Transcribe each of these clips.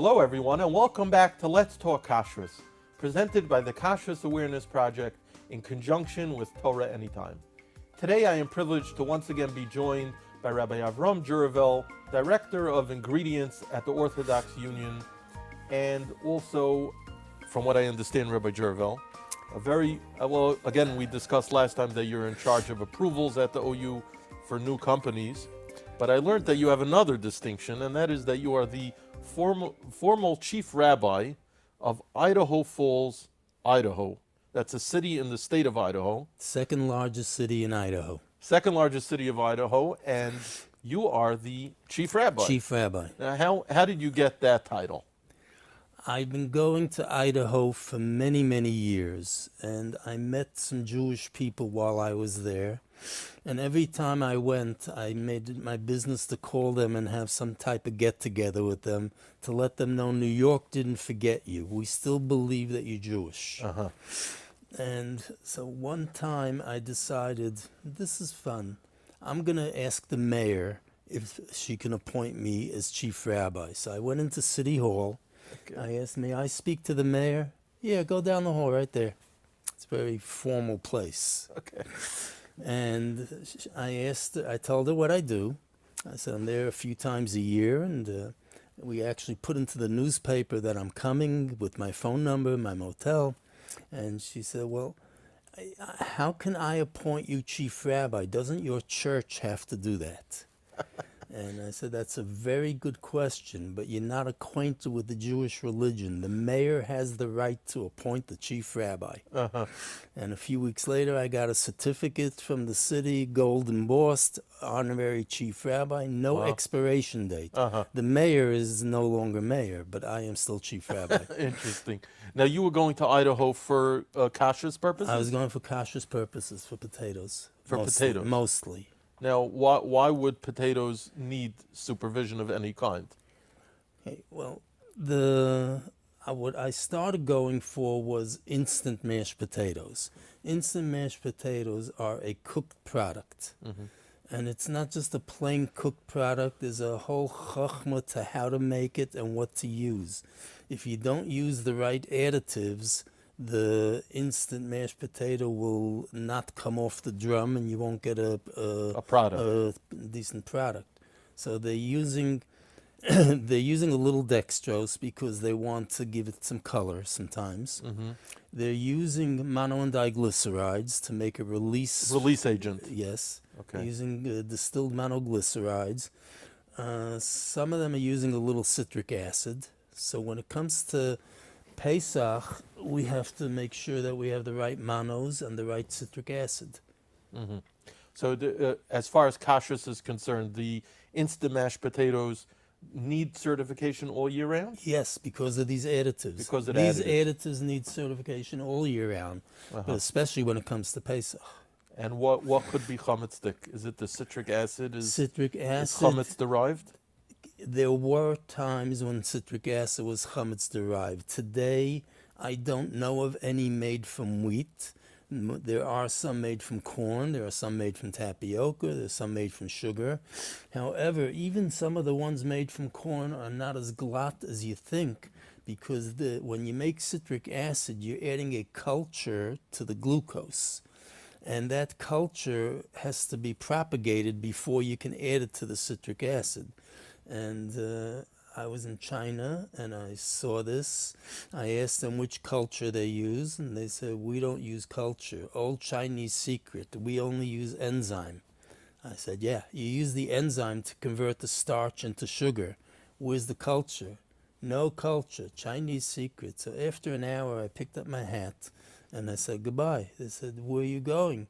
Hello, everyone, and welcome back to Let's Talk Kashrus, presented by the Kashrus Awareness Project in conjunction with Torah Anytime. Today, I am privileged to once again be joined by Rabbi Avram Juravel, Director of Ingredients at the Orthodox Union, and also, from what I understand, Rabbi Juravel, again, we discussed last time that you're in charge of approvals at the OU for new companies, but I learned that you have another distinction, and that is that you are the formal chief rabbi of Idaho Falls, Idaho. That's a city in the state of Idaho. Second largest city in Idaho. Second largest city of Idaho, and you are the chief rabbi. Chief rabbi. Now, how did you get that title? I've been going to Idaho for many, many years, and I met some Jewish people while I was there. And every time I went, I made it my business to call them and have some type of get-together with them to let them know New York didn't forget you. We still believe that you're Jewish. Uh-huh. And so one time I decided, this is fun. I'm going to ask the mayor if she can appoint me as chief rabbi. So I went into City Hall. Okay. I asked, may I speak to the mayor? Yeah, go down the hall right there. It's a very formal place. Okay. And I told her what I do. I said, I'm there a few times a year, and we actually put into the newspaper that I'm coming with my phone number, my motel. And she said, well, how can I appoint you chief rabbi? Doesn't your church have to do that? And I said, that's a very good question, but you're not acquainted with the Jewish religion. The mayor has the right to appoint the chief rabbi. Uh-huh. And a few weeks later, I got a certificate from the city, gold embossed, honorary chief rabbi, no expiration date. Uh-huh. The mayor is no longer mayor, but I am still chief rabbi. Interesting. Now, you were going to Idaho for kashrus purposes? I was going for kashrus purposes, for potatoes. Potatoes? Mostly. Now, why would potatoes need supervision of any kind? Okay, well, what I started going for was instant mashed potatoes. Instant mashed potatoes are a cooked product. Mm-hmm. And it's not just a plain cooked product. There's a whole chachma to how to make it and what to use. If you don't use the right additives, the instant mashed potato will not come off the drum, and you won't get a decent product. So they're using a little dextrose because they want to give it some color sometimes. Mm-hmm. They're using mono and diglycerides to make a release agent. Yes. Okay. Using distilled monoglycerides. Some of them are using a little citric acid. So when it comes to Pesach, we have to make sure that we have the right monos and the right citric acid. Mm-hmm. So as far as kashrus is concerned, the instant mashed potatoes need certification all year round? Yes, because of these additives. These additives need certification all year round, but especially when it comes to Pesach. And what could be chametz? Is it the citric acid? Citric acid. Is chametz derived? There were times when citric acid was chametz derived. Today, I don't know of any made from wheat. There are some made from corn. There are some made from tapioca. There's some made from sugar. However, even some of the ones made from corn are not as glatt as you think, because when you make citric acid, you're adding a culture to the glucose. And that culture has to be propagated before you can add it to the citric acid. And I was in China, and I saw this. I asked them which culture they use, and they said, we don't use culture. Old Chinese secret. We only use enzyme. I said, yeah, you use the enzyme to convert the starch into sugar. Where's the culture? No culture. Chinese secret. So after an hour, I picked up my hat, and I said, goodbye. They said, where are you going?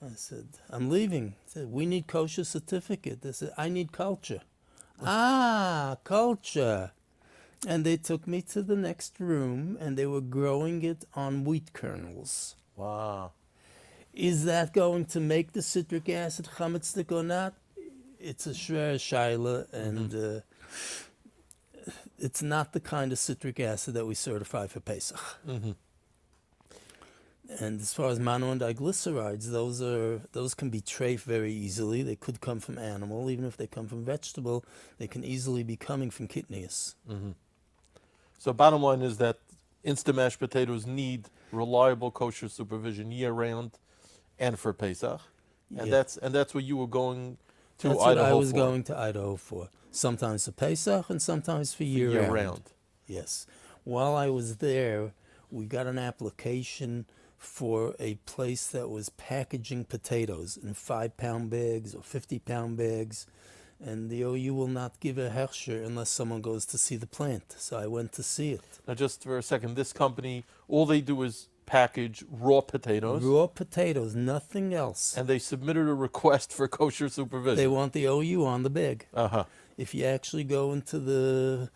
I said, I'm leaving. They said, we need kosher certificate. They said, I need culture. Ah, culture. And they took me to the next room, and they were growing it on wheat kernels. Wow. Is that going to make the citric acid chametzik or not? It's a shver shaila, and it's not the kind of citric acid that we certify for Pesach. Mm-hmm. And as far as mono and diglycerides, those can be traced very easily. They could come from animal. Even if they come from vegetable, they can easily be coming from kidneys. Mm-hmm. So bottom line is that instant mashed potatoes need reliable kosher supervision year round and for Pesach. And Yeah. that's what you were going to That's Idaho what I was for. going to Idaho for. Sometimes for Pesach and sometimes for year round. Yes. While I was there, we got an application for a place that was packaging potatoes in 5-pound bags or 50-pound bags. And the OU will not give a hechsher unless someone goes to see the plant. So I went to see it. Now, just for a second, this company, all they do is package raw potatoes. Raw potatoes, nothing else. And they submitted a request for kosher supervision. They want the OU on the bag. Uh-huh. If you actually go into the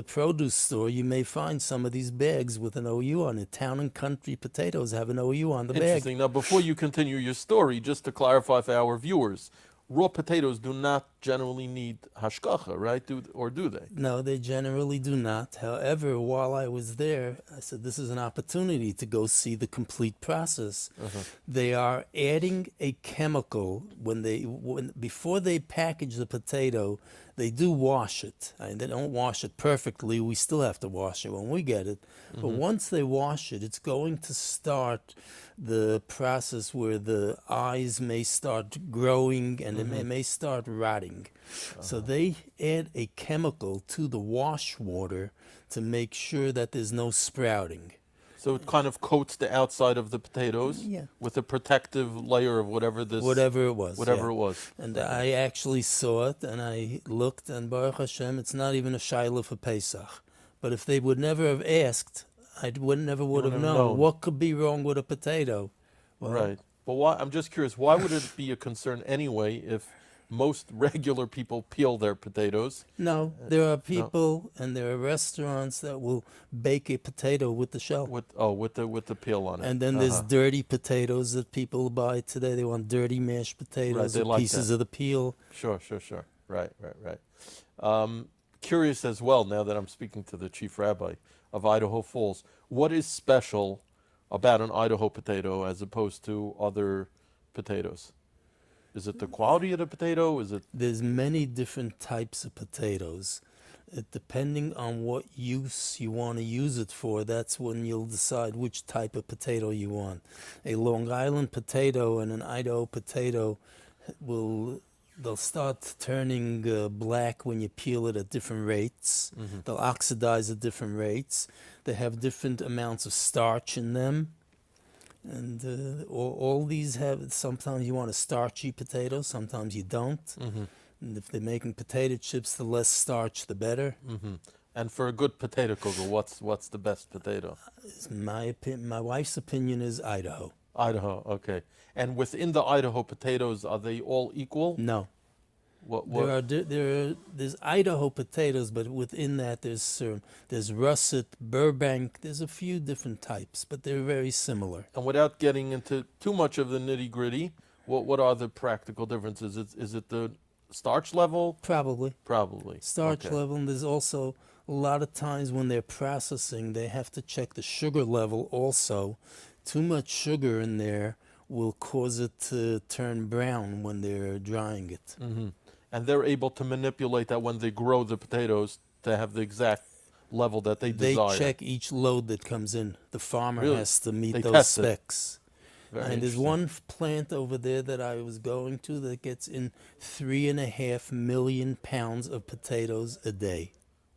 produce store, you may find some of these bags with an OU on it. Town and country potatoes have an OU on the bag. Interesting. Now, before you continue your story, just to clarify for our viewers, raw potatoes do not generally need hashgacha, right? Or do they? No, they generally do not. However, while I was there, I said this is an opportunity to go see the complete process. They are adding a chemical before they package the potato. They do wash it. I mean, they don't wash it perfectly. We still have to wash it when we get it. But once they wash it, it's going to start the process where the eyes may start growing and it may start rotting. So they add a chemical to the wash water to make sure that there's no sprouting. So it kind of coats the outside of the potatoes with a protective layer of whatever it was. And I actually saw it, and I looked, and Baruch Hashem, it's not even a shayla for Pesach. But if they would never have asked, I never would have known what could be wrong with a potato. Well, right. But why? I'm just curious, why would it be a concern anyway if most regular people peel their potatoes? No, there are people and there are restaurants that will bake a potato with the shell. With the peel on it. And then there's dirty potatoes that people buy today. They want dirty mashed potatoes with pieces of the peel. Sure. Right. Curious as well, now that I'm speaking to the chief rabbi of Idaho Falls, what is special about an Idaho potato as opposed to other potatoes? Is it the quality of the potato? There's many different types of potatoes. Depending on what use you want to use it for, that's when you'll decide which type of potato you want. A Long Island potato and an Idaho potato they'll start turning black when you peel it at different rates. They'll oxidize at different rates. They have different amounts of starch in them. And all these have, sometimes you want a starchy potato, sometimes you don't. And if they're making potato chips, the less starch, the better. And for a good potato kugel, what's the best potato? My wife's opinion is Idaho. Idaho, okay. And within the Idaho potatoes, are they all equal? No. What? There's Idaho potatoes, but within that there's russet, Burbank. There's a few different types, but they're very similar. And without getting into too much of the nitty gritty, what are the practical differences? Is it the starch level? Probably. Starch Okay. level, and there's also a lot of times when they're processing, they have to check the sugar level also. Too much sugar in there will cause it to turn brown when they're drying it. And they're able to manipulate that when they grow the potatoes to have the exact level that they desire. They check each load that comes in. The farmer has to meet those test it. specs. And there's one plant over there that I was going to that gets in 3.5 million pounds of potatoes a day.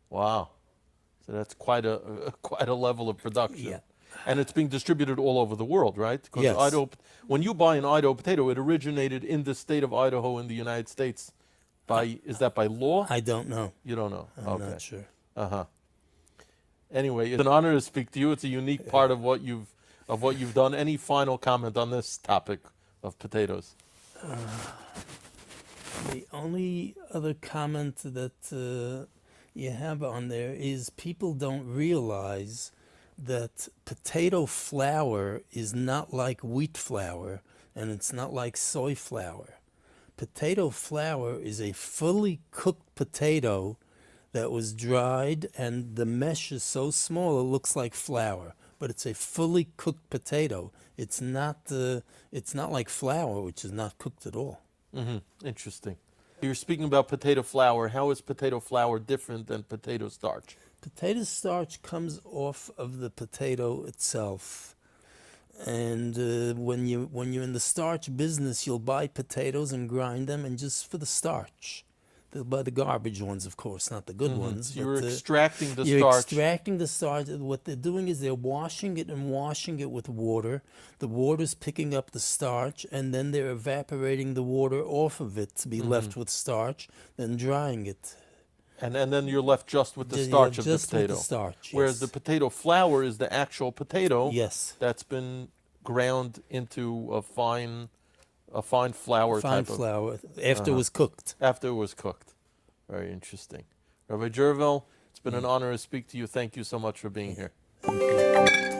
Wow. So that's quite a level of production. Yeah. And it's being distributed all over the world, right? Because Yes. when you buy an Idaho potato, it originated in the state of Idaho in the United States. Is that by law? I don't know. You don't know. I'm not sure. Anyway, it's an honor to speak to you. It's a unique part of what you've done. Any final comment on this topic of potatoes? The only other comment that you have on there is people don't realize that potato flour is not like wheat flour and it's not like soy flour. Potato flour is a fully cooked potato that was dried, and the mesh is so small it looks like flour, but it's a fully cooked potato. It's not like flour, which is not cooked at all. Interesting. You're speaking about potato flour. How is potato flour different than potato starch? Potato starch comes off of the potato itself. And when you're in the starch business, you'll buy potatoes and grind them, and just for the starch. They'll buy the garbage ones, of course, not the good ones. You're but, extracting the you're starch. extracting the starch. What they're doing is they're washing it and washing it with water. The water's picking up the starch, and then they're evaporating the water off of it to be left with starch, then drying it. And then you're left just with the You're starch of the just with potato. the starch, Whereas yes. the potato flour is the actual potato Yes. that's been ground into a fine flour Fine type flour after it was cooked. after it was cooked. Very interesting. Rabbi Jervil, it's been an honor to speak to you. Thank you so much for being here. Thank you.